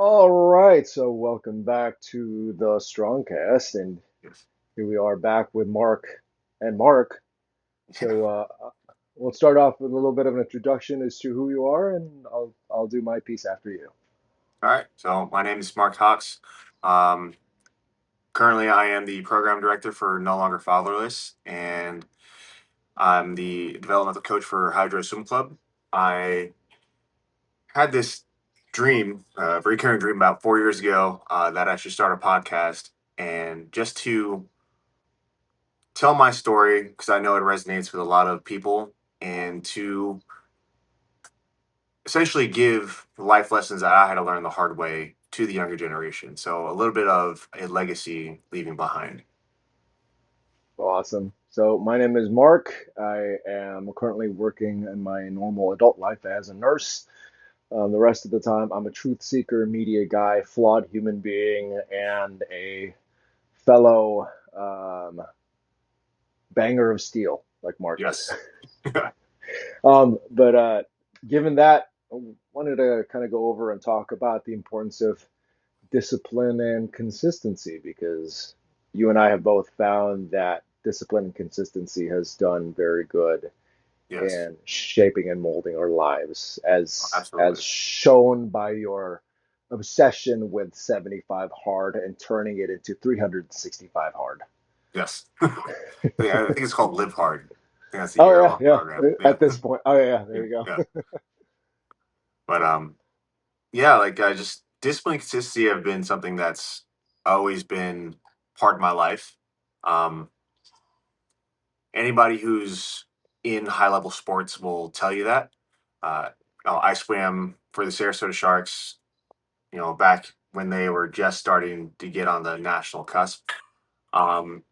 All right, so welcome back to the Strongcast, and Yes. here we are back with Mark and Mark. Yeah. So we'll start off with a little bit of an introduction as to who you are, and I'll do my piece after you. All right. So my name is Mark Hawks. Um, Currently, I am the program director for No Longer Fatherless, and I'm the developmental coach for Hydro Swim Club. I had this dream, a recurring dream, about 4 years ago that I should start a podcast, and just to tell my story because I know it resonates with a lot of people, and to essentially give life lessons that I had to learn the hard way to the younger generation. So a little bit of a legacy leaving behind. Awesome. So my name is Mark. I am currently working in my normal adult life as a nurse. The rest of the time, I'm a truth seeker, media guy, flawed human being, and a fellow banger of steel, like Mark is. Yes. But given that, I wanted to kind of go over and talk about the importance of discipline and consistency because you and I have both found that discipline and consistency has done very good Yes. in shaping and molding our lives, as Absolutely. shown by your obsession with 75 hard and turning it into 365 hard. Yes. Yeah, I think it's called Live Hard. I think that's the Oh yeah, year-long yeah. program. Yeah. At this point, oh yeah, there you Yeah. go. But yeah, like I just discipline and consistency have been something that's always been part of my life. Um, Anybody who's in high level sports will tell you that. I swam for the Sarasota Sharks, back when they were just starting to get on the national cusp. Um,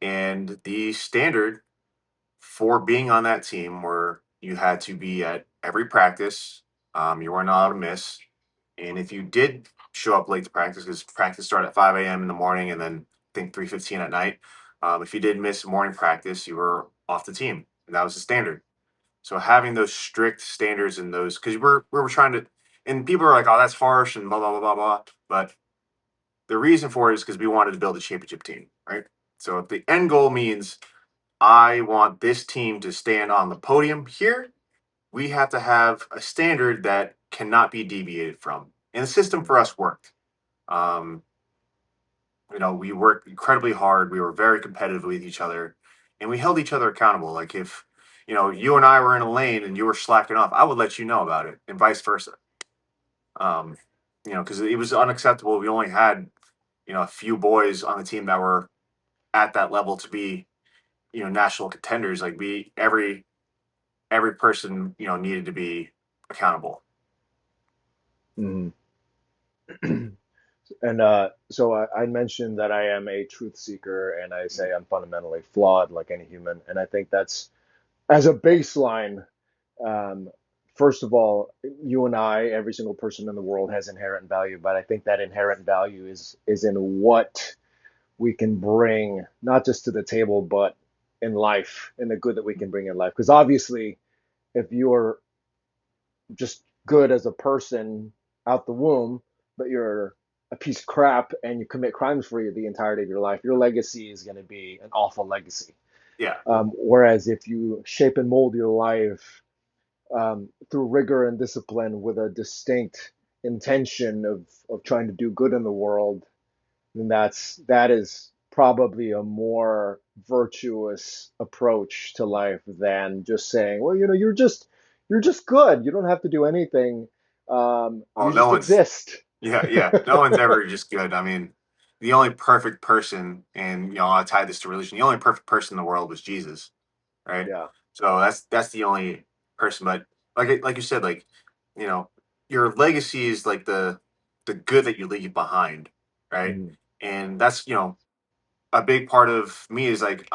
and the standard for being on that team where you had to be at every practice, you weren't allowed to miss. And if you did show up late to practice, because practice started at 5 a.m. in the morning and then I think 3:15 at night, if you did miss morning practice, you were off the team. And that was the standard. So having those strict standards and those, because we're trying to, and people are like, oh, that's harsh and blah, blah, blah, blah, blah. But the reason for it is because we wanted to build a championship team, right? So if the end goal means I want this team to stand on the podium here, we have to have a standard that cannot be deviated from. And the system for us worked. Um, we worked incredibly hard. We were very competitive with each other, and we held each other accountable. Like if you and I were in a lane and you were slacking off, I would let you know about it, and vice versa. Um, because it was unacceptable. We only had a few boys on the team that were at that level to be national contenders. Like we every person needed to be accountable. Mhm. And so I mentioned that I am a truth seeker, and I say I'm fundamentally flawed like any human. And I think that's as a baseline. Um, First of all, you and I, every single person in the world has inherent value, but I think that inherent value is in what we can bring, not just to the table, but in life, in the good that we can bring in life. Because obviously, if you're just good as a person out the womb, but you're a piece of crap and you commit crimes for the entirety of your life, your legacy is going to be an awful legacy. Yeah. Whereas if you shape and mold your life through rigor and discipline with a distinct intention of trying to do good in the world, then that is probably a more virtuous approach to life than just saying, well, you're just good. You don't have to do anything. Well, You no just one's exist. Yeah, yeah. No one's ever just good. I mean, the only perfect person, and I tie this to religion. The only perfect person in the world was Jesus, right? Yeah. So that's the only person. But like you said, like you know, your legacy is like the good that you leave behind, right? Mhm. And that's a big part of me is like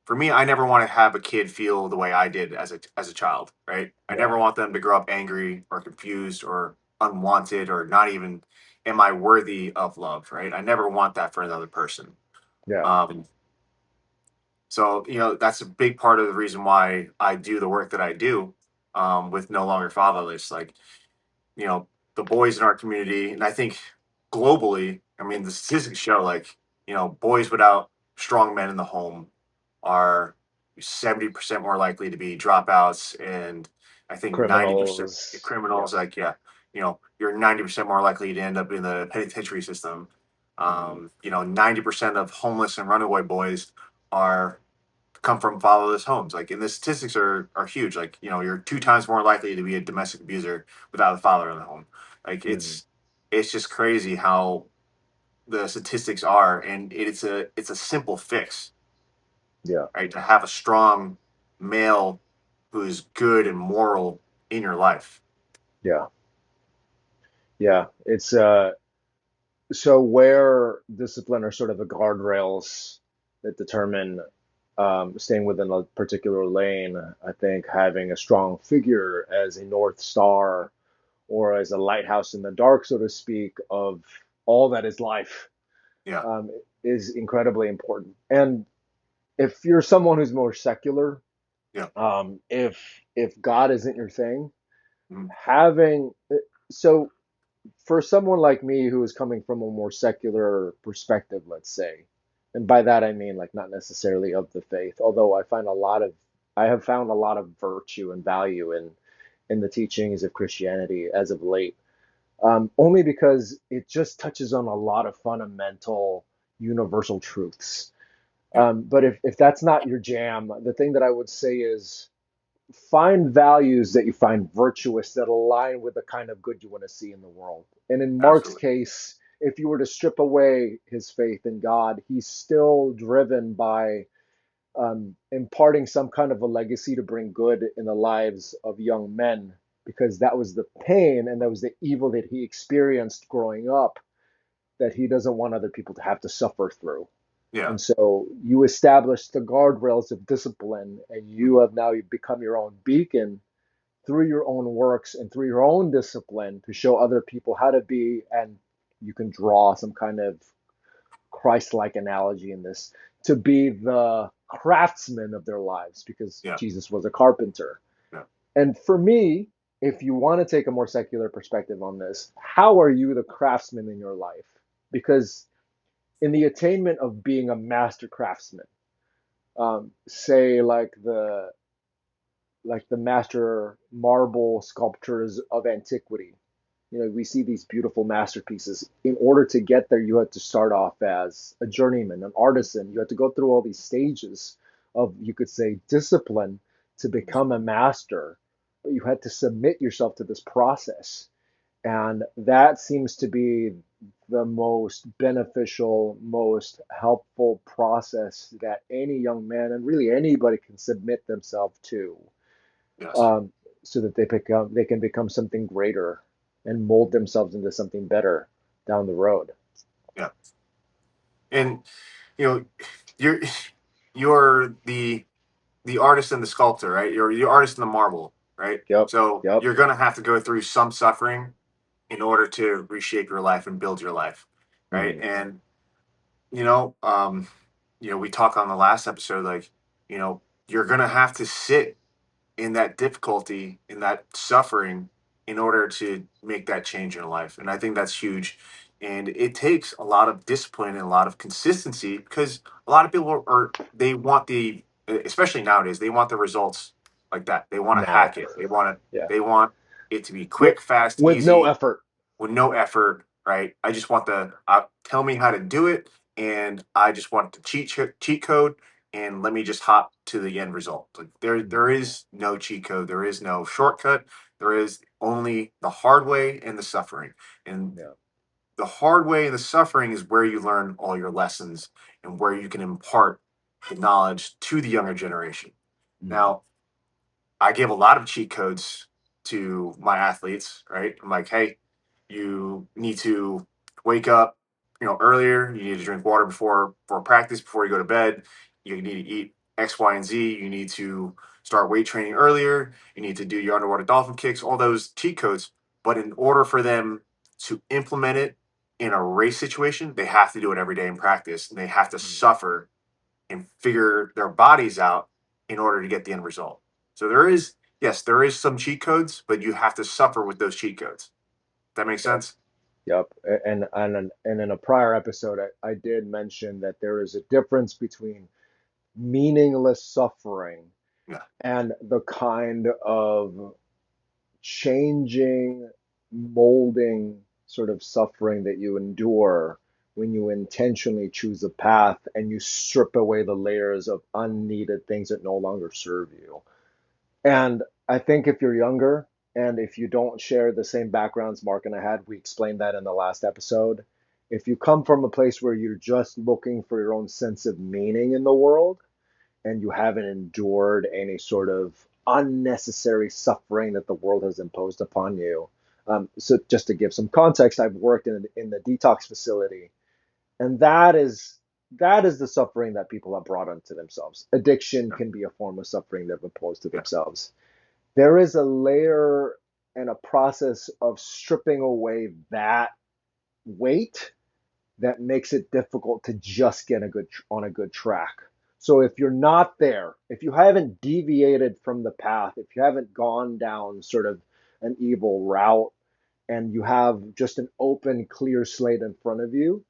for me, I never want to have a kid feel the way I did as a child, right? I Yeah. never want them to grow up angry or confused or unwanted or not even am I worthy of love, right? I never want that for another person. Yeah. Um, so that's a big part of the reason why I do the work that I do with No Longer Fatherless. Like, you know, the boys in our community, and I think globally, I mean, the statistics show like, boys without strong men in the home are 70% more likely to be dropouts, and I think 90% Criminals. Yeah. criminals. Like, yeah, you're 90% more likely to end up in the penitentiary system. Hmm. 90% of homeless and runaway boys are come from fatherless homes. Like, and the statistics are huge. Like, you're two times more likely to be a domestic abuser without a father in the home. Like, Hmm. it's just crazy how the statistics are, and it's a simple fix, Yeah. right? To have a strong male who's good and moral in your life. Yeah. Yeah. It's so where discipline are sort of the guardrails that determine staying within a particular lane. I think having a strong figure as a North Star or as a lighthouse in the dark, so to speak, of all that is life Yeah, um, is incredibly important. And if you're someone who's more secular, yeah, if God isn't your thing, mhm, having so for someone like me who is coming from a more secular perspective, let's say, and by that I mean like not necessarily of the faith, although I have found a lot of virtue and value in the teachings of Christianity as of late, only because it just touches on a lot of fundamental universal truths. yeah, But if that's not your jam, the thing that I would say is find values that you find virtuous that align with the kind of good you want to see in the world. And in Mark's absolutely. case, if you were to strip away his faith in God, he's still driven by imparting some kind of a legacy to bring good in the lives of young men, because that was the pain and that was the evil that he experienced growing up that he doesn't want other people to have to suffer through. Yeah, And so you establish the guardrails of discipline, and you have now become your own beacon through your own works and through your own discipline to show other people how to be. And you can draw some kind of Christ-like analogy in this, to be the craftsman of their lives, because yeah, Jesus was a carpenter. yeah, And for me, if you want to take a more secular perspective on this, how are you the craftsman in your life? Because in the attainment of being a master craftsman, say like the master marble sculptors of antiquity, we see these beautiful masterpieces. In order to get there, you had to start off as a journeyman, an artisan. You had to go through all these stages of, you could say, discipline to become a master, but you had to submit yourself to this process. And that seems to be the most beneficial, most helpful process that any young man and really anybody can submit themselves to, yes, um, so that they can become something greater and mold themselves into something better down the road. yeah. And you know, you're you're the artist and the sculptor, right? You're the artist and the marble, right? Yep. So Yep. you're gonna have to go through some suffering in order to reshape your life and build your life, right? Hmm. And you know, um, we talked on the last episode, like, you're gonna have to sit in that difficulty, in that suffering, in order to make that change in life. And I think that's huge. And it takes a lot of discipline and a lot of consistency, because a lot of people they want especially nowadays, they want the results like that. They want to Now. hack it. Yeah. They want it to be With quick, fast, with no easy, effort. with no effort, right? I just want tell me how to do it, and I just want the cheat code, and let me just hop to the end result. Like, there is no cheat code, there is no shortcut, there is only the hard way and the suffering. And Yeah. the hard way and the suffering is where you learn all your lessons and where you can impart the knowledge to the younger generation. Mm. Now, I give a lot of cheat codes to my athletes, right? I'm like, hey, you need to wake up, earlier. You need to drink water before practice, before you go to bed. You need to eat X, Y, and Z. You need to start weight training earlier. You need to do your underwater dolphin kicks, all those cheat codes. But in order for them to implement it in a race situation, they have to do it every day in practice, and they have to Mm. suffer and figure their bodies out in order to get the end result. So there is, yes, there is some cheat codes, but you have to suffer with those cheat codes. That makes Yep. sense. Yep. And in a prior episode, I did mention that there is a difference between meaningless suffering Yeah. and the kind of changing, molding sort of suffering that you endure when you intentionally choose a path and you strip away the layers of unneeded things that no longer serve you. And I think if you're younger and if you don't share the same backgrounds Mark and I had, we explained that in the last episode. If you come from a place where you're just looking for your own sense of meaning in the world, and you haven't endured any sort of unnecessary suffering that the world has imposed upon you. So just to give some context, I've worked in the detox facility, and that is the suffering that people have brought onto themselves. Addiction Yeah. can be a form of suffering they've imposed to Yeah. themselves. There is a layer and a process of stripping away that weight that makes it difficult to just get on a good track. So if you're not there, if you haven't deviated from the path, if you haven't gone down sort of an evil route and you have just an open, clear slate in front of you,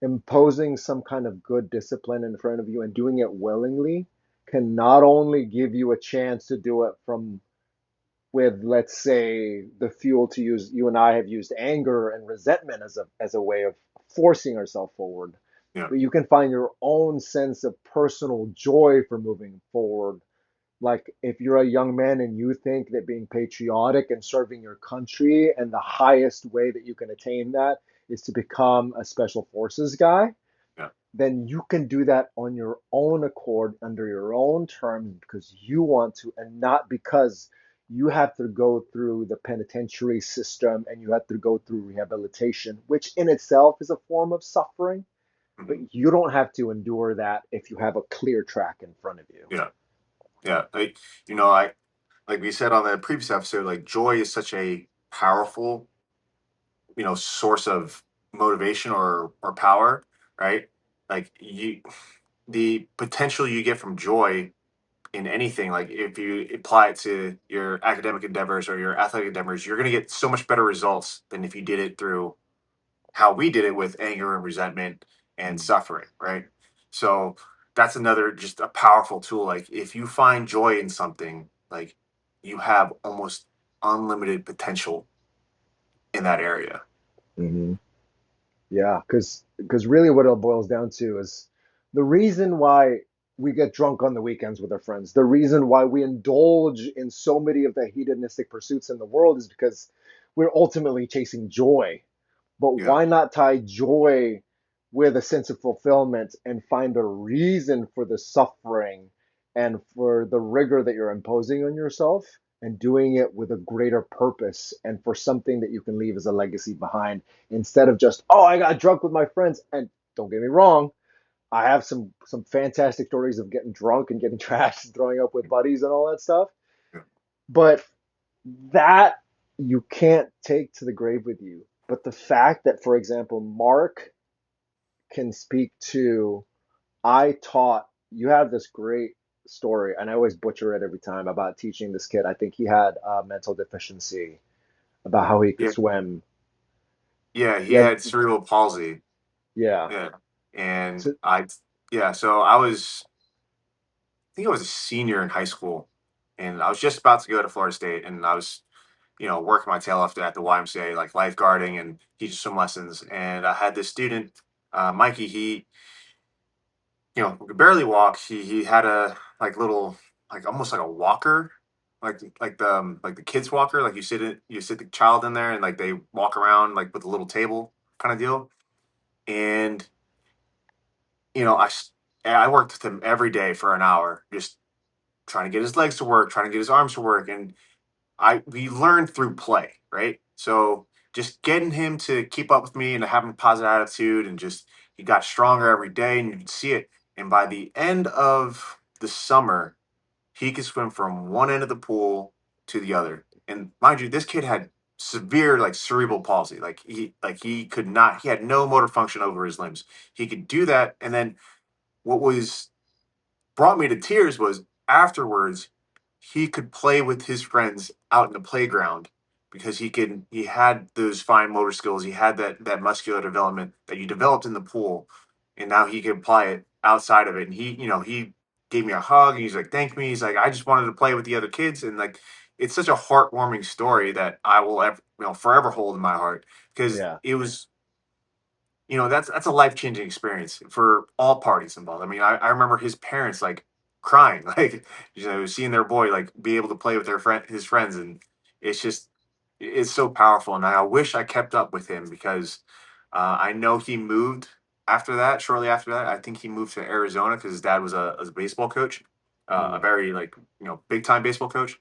imposing some kind of good discipline in front of you and doing it willingly can not only give you a chance to do it from with, let's say, the fuel to use, you and I have used anger and resentment as a way of forcing ourselves forward, Yeah. but you can find your own sense of personal joy for moving forward. Like if you're a young man and you think that being patriotic and serving your country and the highest way that you can attain that is to become a special forces guy, Yeah. then you can do that on your own accord under your own terms because you want to and not because you have to go through the penitentiary system and you have to go through rehabilitation, which in itself is a form of suffering. But Mhm. you don't have to endure that if you have a clear track in front of you. Yeah. Yeah. I like we said on the previous episode, like joy is such a powerful, source of motivation or power, right? Like the potential you get from joy in anything, like if you apply it to your academic endeavors or your athletic endeavors, you're going to get so much better results than if you did it through how we did it with anger and resentment and Mm. suffering, right? So that's another just a powerful tool. Like if you find joy in something, like you have almost unlimited potential in that area. Mm-hmm. Yeah, because really what it boils down to is the reason why we get drunk on the weekends with our friends, the reason why we indulge in so many of the hedonistic pursuits in the world is because we're ultimately chasing joy. But Yeah. why not tie joy with a sense of fulfillment and find a reason for the suffering and for the rigor that you're imposing on yourself and doing it with a greater purpose and for something that you can leave as a legacy behind instead of just, oh, I got drunk with my friends. And don't get me wrong, I have some fantastic stories of getting drunk and getting trashed and throwing up with buddies and all that stuff. Yeah. But that you can't take to the grave with you. But the fact that, for example, Mark can speak to, I taught, you have this great story, and I always butcher it every time about teaching this kid. I think he had a mental deficiency about how he could Yeah. swim. Yeah. He Yeah, had cerebral palsy. yeah. Yeah. And So, yeah, so I think I was a senior in high school and I was just about to go to Florida State and I was, working my tail off at the YMCA, like lifeguarding and teaching swim lessons. And I had this student, Mikey, he, could barely walk. He had a like little, like almost like a walker, like the kids walker, like you sit the child in there and like they walk around like with a little table kind of deal. And you know, I s- I worked with him every day for an hour, just trying to get his legs to work, trying to get his arms to work, and I we learned through play, right? So just getting him to keep up with me and having a positive attitude, and just he got stronger every day, and you could see it. And by the end of the summer, he could swim from one end of the pool to the other. And mind you, this kid had severe like cerebral palsy. He could not. He had no motor function over his limbs. He could do that, and then what was brought me to tears was afterwards he could play with his friends out in the playground because he had those fine motor skills. He had that muscular development that you developed in the pool, and now he can apply it outside of it. And he gave me a hug. And he's like, "Thank me." He's like, "I just wanted to play with the other kids," and like it's such a heartwarming story that I will ever, forever hold in my heart because Yeah. it was, that's a life changing experience for all parties involved. I mean, I remember his parents like crying, like seeing their boy like be able to play with his friends, and it's just it's so powerful. And I wish I kept up with him because I know he moved after that. Shortly after that, I think he moved to Arizona because his dad was a baseball coach, a Mm, very like big time baseball coach.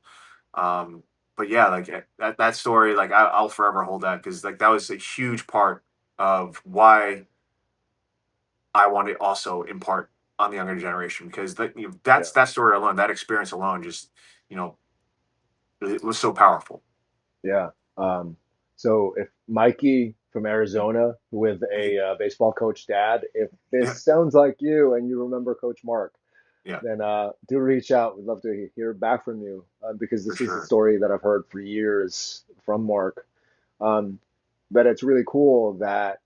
Um, but yeah, like that story, like I'll forever hold that because like that was a huge part of why I want to also impart on the younger generation because yeah. that story alone, that experience alone, just you know, it was so powerful. Yeah. Um, so if Mikey from Arizona with a baseball coach dad, if Yeah, this sounds like you and you remember Coach Mark, yeah, then do reach out. We'd love to hear back from you because for this is the sure. story that I've heard for years from Mark. Um, but it's really cool that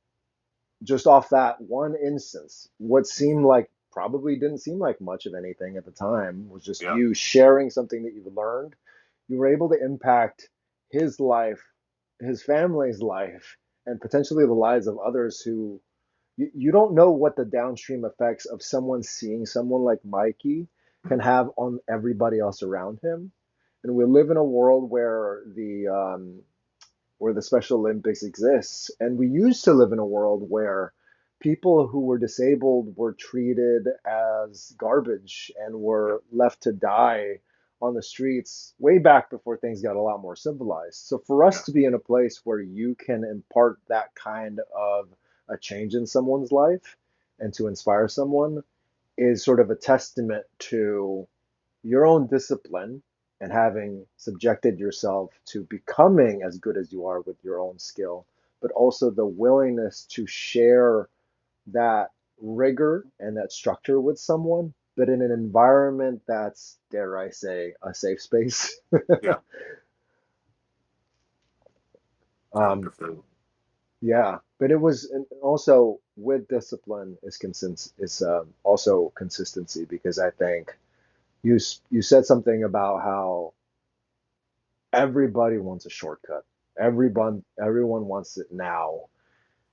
just off that one instance, what seemed like probably didn't seem like much of anything at the time was just Yeah, you sharing something that you've learned. You were able to impact his life, his family's life, and potentially the lives of others who you don't know what the downstream effects of someone seeing someone like Mikey can mhm, have on everybody else around him. And we live in a world where the Special Olympics exists. And we used to live in a world where people who were disabled were treated as garbage and yeah, were left to die on the streets way back before things got a lot more civilized. So for us yeah, to be in a place where you can impart that kind of a change in someone's life and to inspire someone is sort of a testament to your own discipline and having subjected yourself to becoming as good as you are with your own skill, but also the willingness to share that rigor and that structure with someone, but in an environment that's, dare I say, a safe space. yeah. um, Definitely. yeah, but it was and also with discipline is also consistency because I think you said something about how everybody wants a shortcut. Everyone wants it now.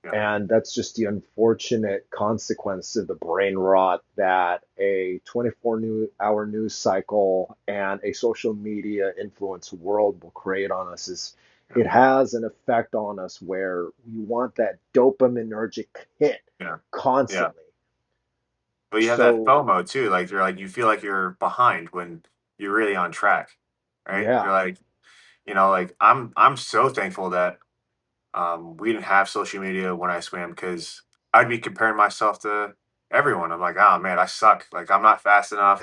Yeah, And that's just the unfortunate consequence of the brain rot that a 24-hour news cycle and a social media influence world will create on us is yeah, it has an effect on us where we want that dopaminergic hit yeah, yeah. constantly. But you have that So FOMO too. Like you feel like you're behind when you're really on track, right? yeah, You're like, like I'm so thankful that we didn't have social media when I swam because I'd be comparing myself to everyone. I'm like, oh man, I suck. Like I'm not fast enough.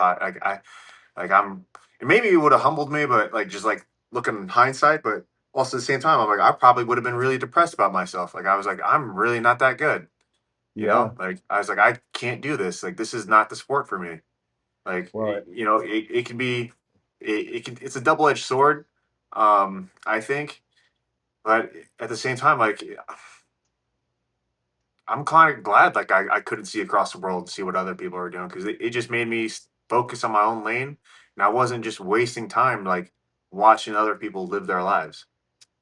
I'm. And maybe it would have humbled me, but like just like looking in hindsight, but also at the same time, I'm like, I probably would have been really depressed about myself. Like I was like, I'm really not that good. yeah. Like I was like, I can't do this. Like this is not the sport for me. Like Well, it can be, it's a double edged sword. I think, but at the same time, like I'm kind of glad like I couldn't see across the world and see what other people are doing because it just made me focus on my own lane and I wasn't just wasting time like watching other people live their lives.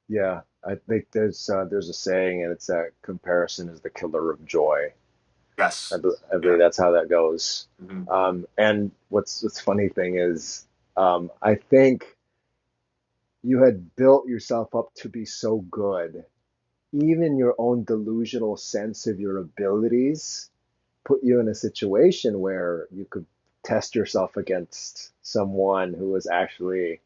yeah. I think there's a saying, and it's that comparison is the killer of joy. Yes. I believe Yeah. that's how that goes. Hmm. And what's funny thing is, I think you had built yourself up to be so good. Even your own delusional sense of your abilities put you in a situation where you could test yourself against someone who was actually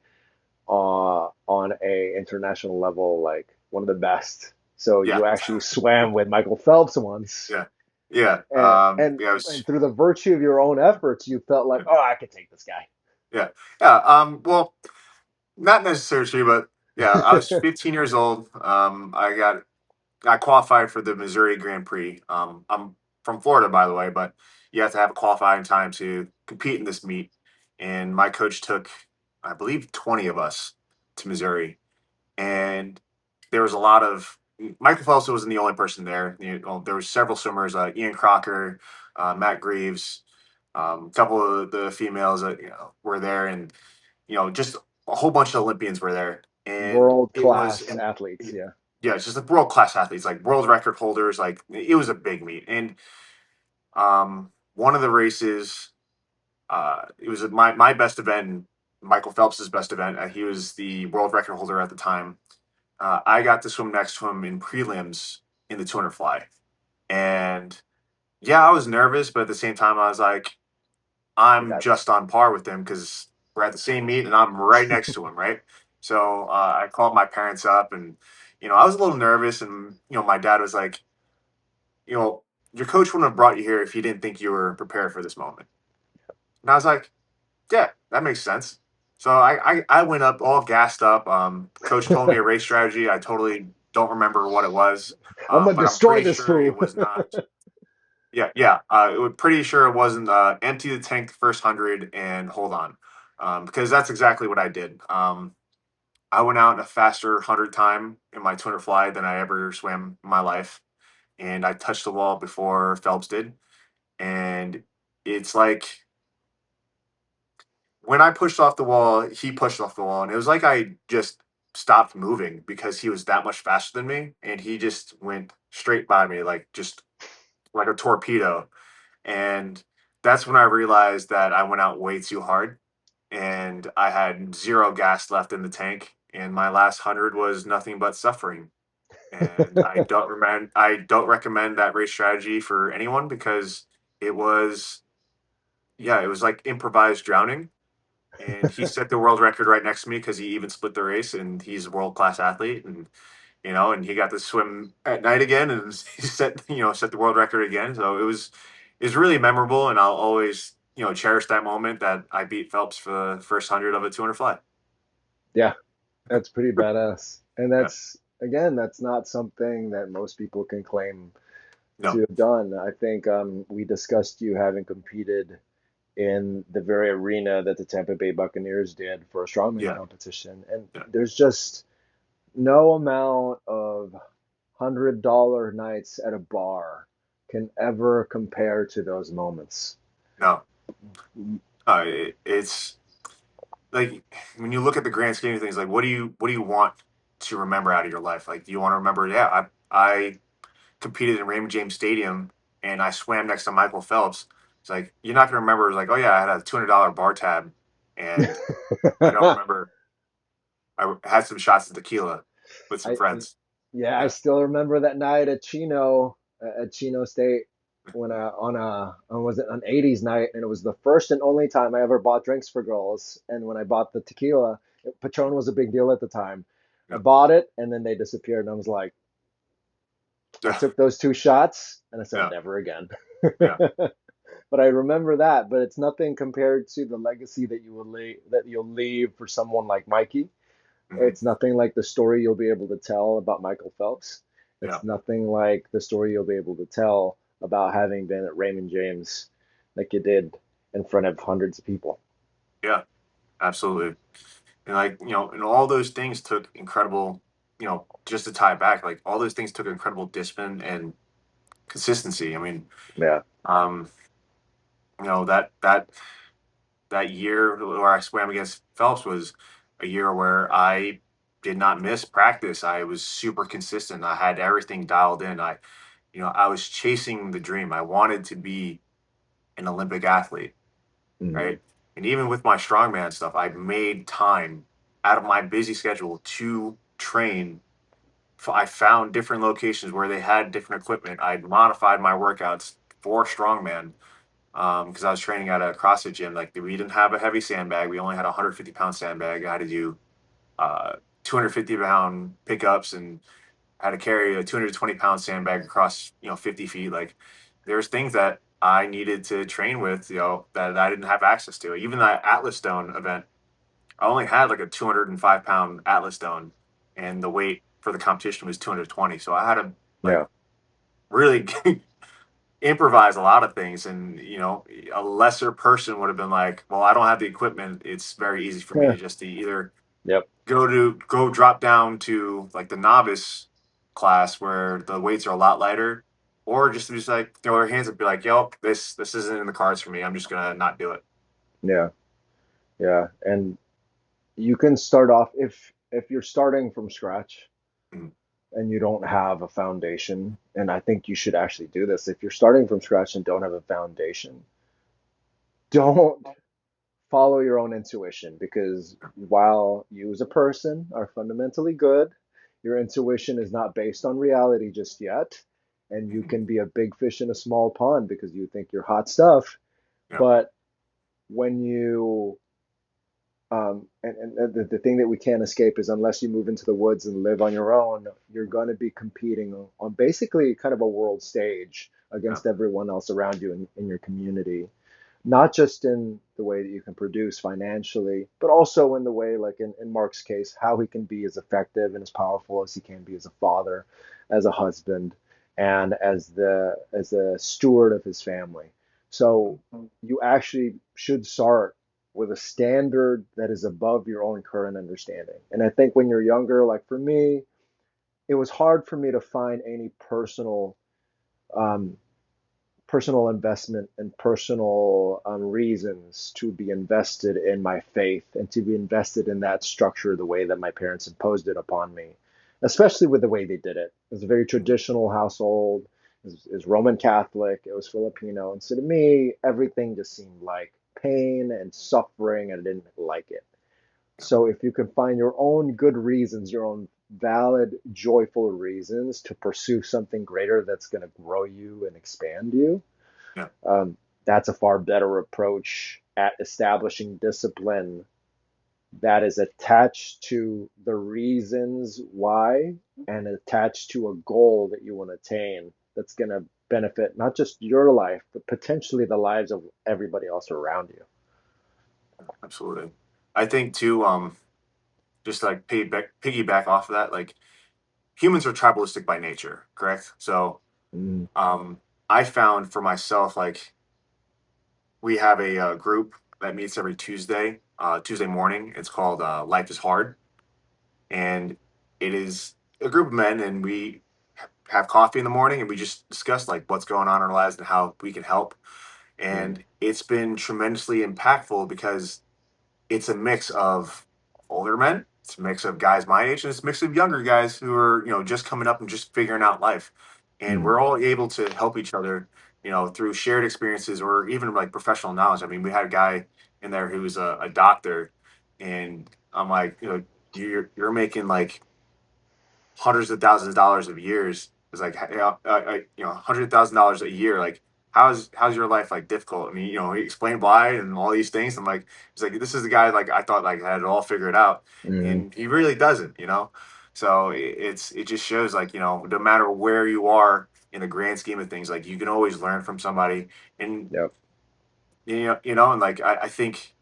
on a international level, like one of the best. So Yeah. you actually swam with Michael Phelps once, Yeah. Yeah. and and Yeah. and through the virtue of your own efforts, you felt like, Yeah. oh, I could take this Yeah. Yeah. Well, not necessarily, but yeah, I was guy. 15 years old. I qualified for the Missouri Grand Prix. I'm from Florida, by the way, but you have to have a qualifying time to compete in this meet. And my coach took, I believe, 20 of us to Missouri. and there was a lot of Michael Phelps wasn't the only person there. You know, there was several swimmers, Ian Crocker, Matt Greaves, a couple of the females that were there, and just a whole bunch of Olympians were there, and World it was class and athletes. Yeah. yeah, it's just like world class athletes, like world record holders. Like it was a big meet, and one of the races, it was my best event, and Michael Phelps's best event. He was the world record holder at the time. I got to swim next to him in prelims in the 200 fly, and yeah, I was nervous, but at the same time, I was like, I'm That just on par with him because we're at the same meet and I'm right next to him, right? So I called my parents up, and I was a little nervous, and my dad was like, you know, your coach wouldn't have brought you here if he didn't think you were prepared for this moment. And I was like, yeah, that makes sense. So I went up all gassed up. Coach told me a race strategy. I totally don't remember what it was, I'm gonna but I'm destroy pretty this sure it fool. was not. Yeah, yeah. It was pretty sure it wasn't empty the tank the first 100 and hold on, because that's exactly what I did. I went out in a faster 100 time in my 200 fly than I ever swam in my life, and I touched the wall before Phelps did. And it's like when I pushed off the wall, he pushed off the wall, and it was like I just stopped moving because he was that much faster than me, and he just went straight by me, like just like a torpedo. And that's when I realized that I went out way too hard, and I had zero gas left in the tank, and my last 100 was nothing but suffering. And I don't recommend that race strategy for anyone because it was yeah, it was like improvised drowning, and he set the world record right next to me because he even split the race, and he's a world class athlete, and and he got to swim at night again, and he set the world record again. So it was really memorable, and I'll always cherish that moment that I beat Phelps for the first 100 of a 200 fly. Yeah, that's pretty badass. And Yeah, that's again, that's not something that most people can claim to no, have done. I think we discussed you having competed in the very arena that the Tampa Bay Buccaneers did for a strongman yeah, competition, and yeah, there's just no amount of $100 nights at a bar can ever compare to those moments. no. It's like when you look at the grand scheme of things, like what do you want to remember out of your life? Like, do you want to remember? Yeah, I competed in Raymond James Stadium and I swam next to Michael Phelps. It's like you're not gonna remember. Like, oh yeah, I had a $200 bar tab, and I don't remember. I had some shots of tequila with some I friends. Yeah, I Yeah, still remember that night at Chino State when was it an 80s night, and it was the first and only time I ever bought drinks for girls. And when I bought the tequila, Patron was a big deal at the time. I yeah, bought it and then they disappeared, and I was like, I yeah, took those two shots and I said yeah, never again. yeah. But I remember that, but it's nothing compared to the legacy that you'll leave for someone like Mikey. Hmm. It's nothing like the story you'll be able to tell about Michael Phelps. Yeah, It's nothing like the story you'll be able to tell about having been at Raymond James like you did in front of hundreds of people. yeah, absolutely. And like and all those things took incredible. Just to tie it back, like all those things took incredible discipline and consistency. I mean, Yeah. um, that year where I swam against Phelps was a year where I did not miss practice. I was super consistent. I had everything dialed in. I was chasing the dream. I wanted to be an Olympic athlete, Mm. right? And even with my strongman stuff, I made time out of my busy schedule to train. I found different locations where they had different equipment. I modified my workouts for strongman because I was training at a CrossFit gym. Like we didn't have a heavy sandbag. We only had a 150-pound sandbag. I had to do 250-pound pickups and had to carry a 220-pound sandbag across 50 feet. Like there's things that I needed to train with, that I didn't have access to. Even that Atlas Stone event, I only had like a 205-pound Atlas Stone, and the weight for the competition was 220. So I had to like Yeah. really improvise a lot of things, and a lesser person would have been like, well, I don't have the equipment, it's very easy for me Yeah. to just to either Yep. Go drop down to like the novice class where the weights are a lot lighter, or just like throw your hands up, and be like, "Yo, this isn't in the cards for me. I'm just gonna not do it." Yeah. Yeah. And you can start off if you're starting from scratch Mm, and you don't have a foundation, and I think you should actually do this. If you're starting from scratch and don't have a foundation, don't follow your own intuition, because while you as a person are fundamentally good, your intuition is not based on reality just yet. And you mhm. can be a big fish in a small pond because you think you're hot stuff. Yeah, But when you and the thing that we can't escape is, unless you move into the woods and live on your own, you're going to be competing on basically kind of a world stage yeah, against everyone else around you in your community, not just in the way that you can produce financially, but also in the way, like in Mark's case, how he can be as effective and as powerful as he can be as a father, as a husband, and as a steward of his family. So mhm, you actually should start with a standard that is above your own current understanding. And I think when you're younger, like for me, it was hard for me to find any um, personal investment and personal reasons to be invested in my faith and to be invested in that structure the way that my parents imposed it upon me, especially with the way they did it. It was a very mhm, traditional household. It was Roman Catholic. It was Filipino. And so to me, everything just seemed like pain and suffering, and I didn't like it. yeah, So if you can find your own good reasons, your own valid, joyful reasons to pursue something greater that's going to grow you and expand you, yeah, that's a far better approach at establishing discipline that is attached to the reasons why and attached to a goal that you want to attain, that's going to benefit not just your life, but potentially the lives of everybody else around you. absolutely. I think too, just like piggyback off of that, like humans are tribalistic by nature, correct? So, Mm, um, I found for myself, like we have a group that meets every Tuesday morning. It's called Life is Hard, and it is a group of men, and we have coffee in the morning, and we just discuss like what's going on in our lives and how we can help. mm, And it's been tremendously impactful because it's a mix of older men, it's a mix of guys my age, and it's a mix of younger guys who are, just coming up and just figuring out life. And we're mm, all able to help each other, through shared experiences or even like professional knowledge. I mean, we had a guy in there who was a doctor, and I'm like, you're making like hundreds of thousands of dollars of years. It's like, $100,000 a year. Like, how's your life like difficult? I mean, he explained why and all these things. I'm like, he's like, this is the guy like I thought like had it all figured out, mm. and he really doesn't. So it just shows like no matter where you are in the grand scheme of things, like you can always learn from somebody, and Yep. and like I think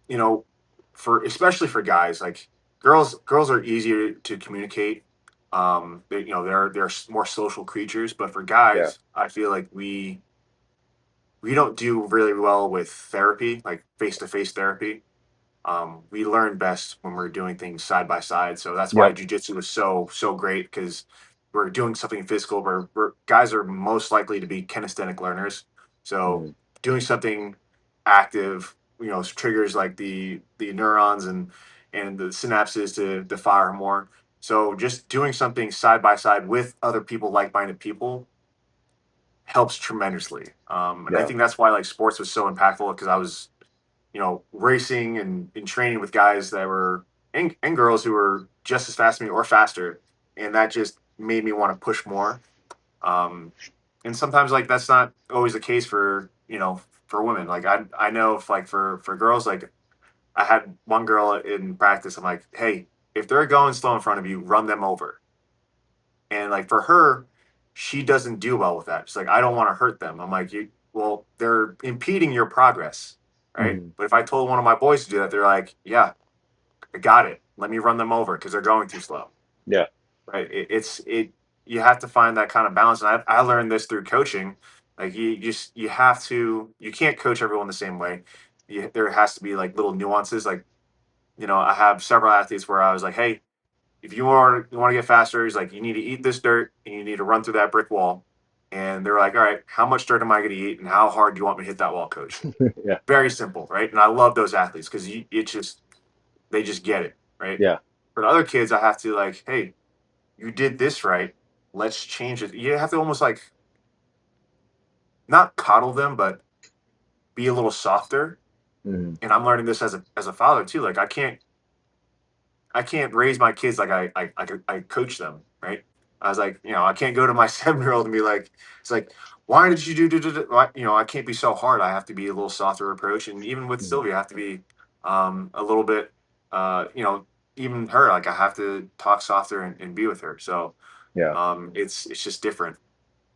you know, for especially for guys, like girls are easier to communicate. They're more social creatures, but for Yeah. guys, I feel like we don't do really well with therapy, like face to face therapy. We learn best when we're doing things side by side. So that's why Yep. jujitsu is so great because we're doing something physical. Where guys are most likely to be kinesthetic learners. So Mm, doing something active, triggers like the neurons and the synapses to fire more. So just doing something side by side with other people, like minded people, helps tremendously. And I yeah. think that's why like sports was so impactful because I was racing and training with guys that were and girls who were just as fast as me or faster, and that just made me want to push more. Um, and sometimes like that's not always the case for for women. Like I know if like for girls, like I had one girl in practice. I'm like, hey, if they're going slow in front of you, run them over. And like for her, she doesn't do well with that. She's like, I don't want to hurt them. I'm like, well, they're impeding your progress, right? Mm, But if I told one of my boys to do that, they're like, yeah, I got it. Let me run them over because they're going too slow, yeah. right? It. You have to find that kind of balance, and I learned this through coaching. Like you have to you can't coach everyone the same way. There has to be like little nuances. Like I have several athletes where I was like, hey, if you want to get faster, he's like, you need to eat this dirt and you need to run through that brick wall. And they're like, all right, how much dirt am I going to eat and how hard do you want me to hit that wall, coach? Yeah. Very simple, right? And I love those athletes because it just they just get it, right? Yeah. For the other kids, I have to like, hey, you did this right. Let's change it. You have to almost like not coddle them, but be a little softer. Mhm. And I'm learning this as a father too. Like I can't raise my kids like I coach them, right? I was like, I can't go to my 7 year old and be like, it's like, why did you do? Why, I can't be so hard. I have to be a little softer approach, and even with Mhm. Sylvia, I have to be a little bit, even her, like I have to talk softer and be with her. So Yeah. it's just different.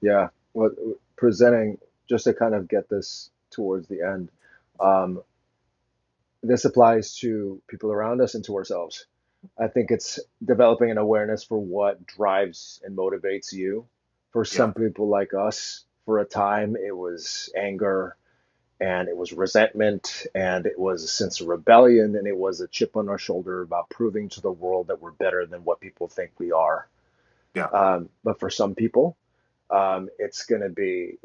Yeah. What presenting just to kind of get this towards the end. Um, this applies to people around us and to ourselves. I think it's developing an awareness for what drives and motivates you. For Yeah, some people like us, for a time, it was anger and it was resentment and it was a sense of rebellion and it was a chip on our shoulder about proving to the world that we're better than what people think we are. yeah, But for some people, it's going to be,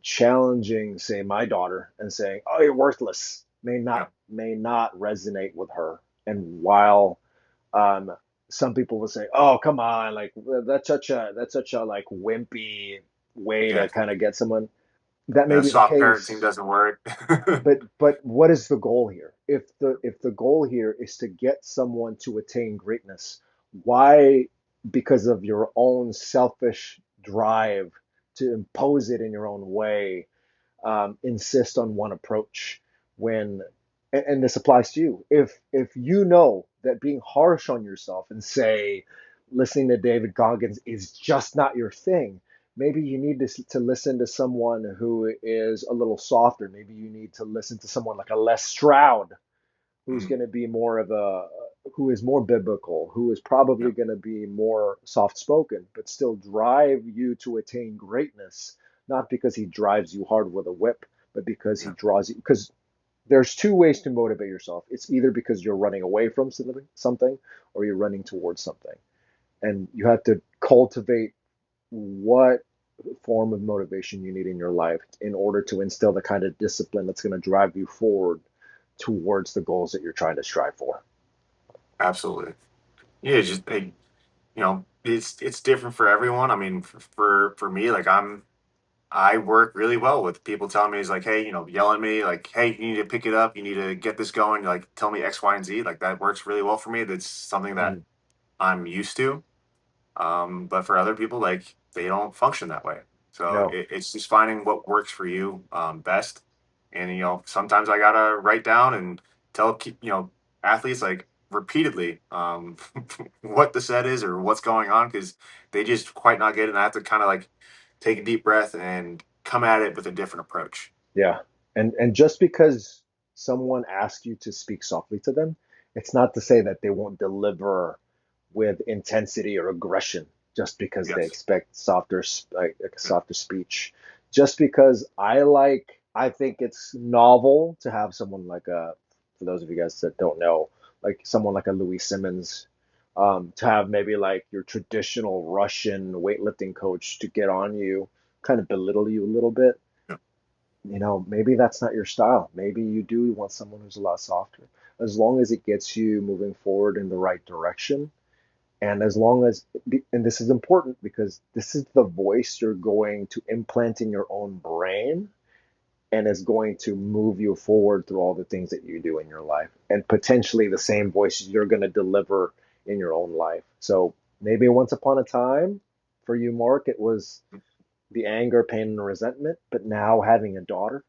challenging, say, my daughter and saying, "Oh, you're worthless," yeah, may not resonate with her. And while um, some people will say, "Oh, come on, like that's such a like wimpy way yeah. to kind of get someone," that may Yeah, be the soft parenting case. doesn't work. But what is the goal here? If the goal here is to get someone to attain greatness, why, because of your own selfish drive to impose it in your own way, insist on one approach when and this applies to you. If you know that being harsh on yourself and say listening to David Goggins is just not your thing, maybe you need to listen to someone who is a little softer. Maybe you need to listen to someone like a Les Stroud, who's Mhm. going to be more of a who is more biblical, who is Yeah, probably going to be more soft spoken, but still drive you to attain greatness, not because he drives you hard with a whip, but because he yeah, draws you. Because there's two ways to motivate yourself. It's either because you're running away from something or you're running towards something. And you have to cultivate what form of motivation you need in your life in order to instill the kind of discipline that's going to drive you forward towards the goals that you're trying to strive for. absolutely. Yeah, it's just it's different for everyone. I mean, for me, like I work really well with people telling me, is like, hey, yell at me, like, hey, you need to pick it up, you need to get this going, like tell me X, Y, and Z. Like that works really well for me. That's something that Mm. I'm used to. But for other people, like they don't function that way. So No. it's just finding what works for you best. And sometimes I gotta write down and tell athletes like repeatedly what the set is or what's going on because they just quite not get it. And I have to kind of like take a deep breath and come at it with a different approach. Yeah. And just because someone asks you to speak softly to them, it's not to say that they won't deliver with intensity or aggression just because they Yes. expect like softer speech. Just because I think it's novel to have someone like for those of you guys that don't know, like someone like a Louis Simmons, to have maybe like your traditional Russian weightlifting coach to get on you, kind of belittle you a little bit. Yeah. Maybe that's not your style. Maybe you do want someone who's a lot softer. As long as it gets you moving forward in the right direction, and as long as, and this is important because this is the voice you're going to implant in your own brain and is going to move you forward through all the things that you do in your life. And potentially the same voice you're going to deliver in your own life. So maybe once upon a time for you, Mark, it was the anger, pain, and resentment. But now having a daughter,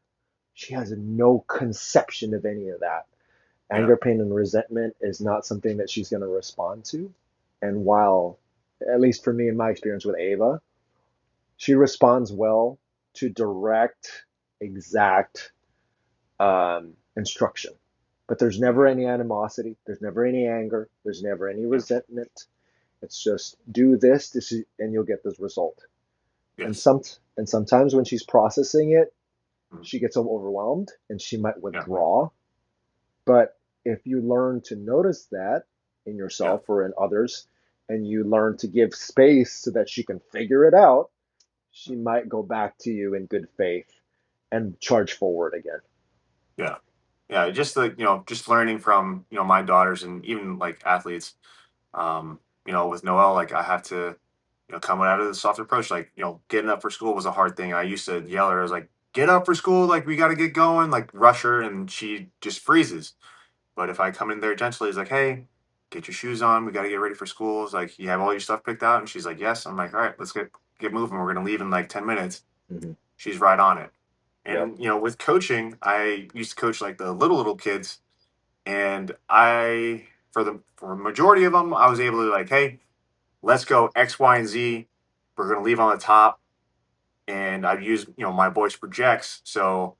she has no conception of any of that. Yeah. Anger, pain, and resentment is not something that she's going to respond to. And while, at least for me in my experience with Ava, she responds well to direct, exact instruction. But there's never Mhm. any animosity. There's never any anger. There's never any Yeah. resentment. It's just do this, and you'll get this result. And Yes. some and sometimes when she's processing it, Mhm. she gets overwhelmed and she might Yeah. withdraw. But if you learn to notice that in Yeah. yourself or in others, and you learn to give space so that she can figure it out, she might go back to you in good faith and charge forward again. Yeah. Yeah. Just like, just learning from, my daughters and even like athletes, with Noelle, like I have to, come out of the soft approach. Like, getting up for school was a hard thing. I used to yell at her. I was like, get up for school. Like, we got to get going, like rush her. And she just freezes. But if I come in there gently, it's like, hey, get your shoes on. We got to get ready for school. It's like, you have all your stuff picked out. And she's like, yes. I'm like, all right, let's get moving. We're going to leave in like 10 minutes. Mm-hmm. She's right on it. Yep. And, with coaching, I used to coach like the little kids. And for a majority of them, I was able to like, hey, let's go X, Y, and Z. We're going to leave on the top, and I've used my voice projects, so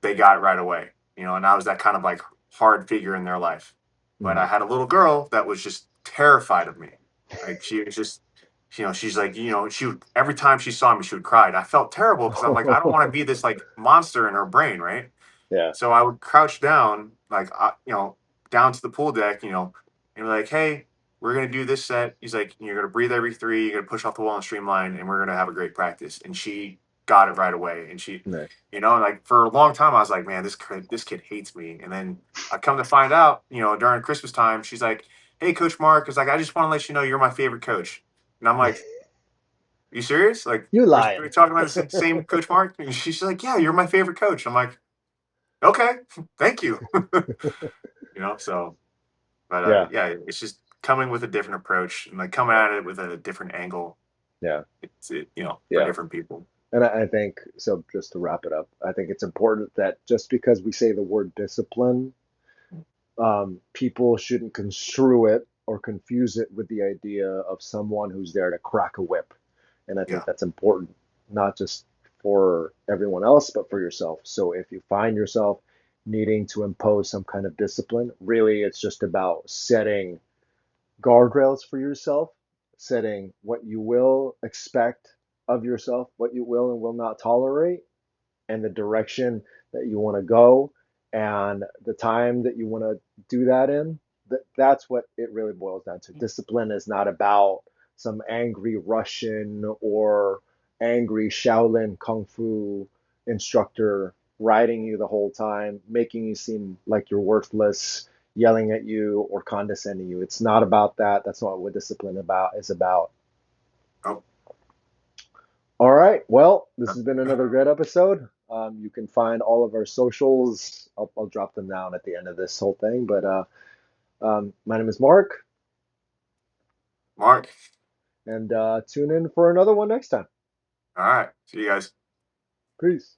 they got it right away. And I was that kind of like hard figure in their life. But Mm-hmm. I had a little girl that was just terrified of me. Like she was just, she's like, she would, every time she saw me, she would cry. And I felt terrible because I'm like, I don't want to be this like monster in her brain, right? Yeah. So I would crouch down, like, down to the pool deck, and be like, hey, we're going to do this set. He's like, you're going to breathe every three, you're going to push off the wall and streamline, and we're going to have a great practice. And she got it right away. And she, Nice. like for a long time, I was like, man, this kid hates me. And then I come to find out, during Christmas time, she's like, hey, Coach Mark, is like, I just want to let you know you're my favorite coach. And I'm like, you serious? Like, You we're lying. talking about the same Coach Mark? And she's like, yeah, you're my favorite coach. I'm like, okay, thank you. So, but Yeah. yeah, it's just coming with a different approach and like coming at it with a different angle. Yeah. For Yeah. different people. And I think so. Just to wrap it up, I think it's important that just because we say the word discipline, people shouldn't construe it or confuse it with the idea of someone who's there to crack a whip. And I think Yeah. that's important, not just for everyone else, but for yourself. So if you find yourself needing to impose some kind of discipline, really it's just about setting guardrails for yourself, setting what you will expect of yourself, what you will and will not tolerate, and the direction that you want to go and the time that you want to do that in. That's what it really boils down to. Discipline is not about some angry Russian or angry Shaolin Kung Fu instructor riding you the whole time, making you seem like you're worthless, yelling at you or condescending you. It's not about that. That's not what discipline about is about. Oh, All right. Well, this has been another great episode. You can find all of our socials. I'll drop them down at the end of this whole thing. But my name is Mark, Mark. and tune in for another one next time. All right. See you guys. Peace.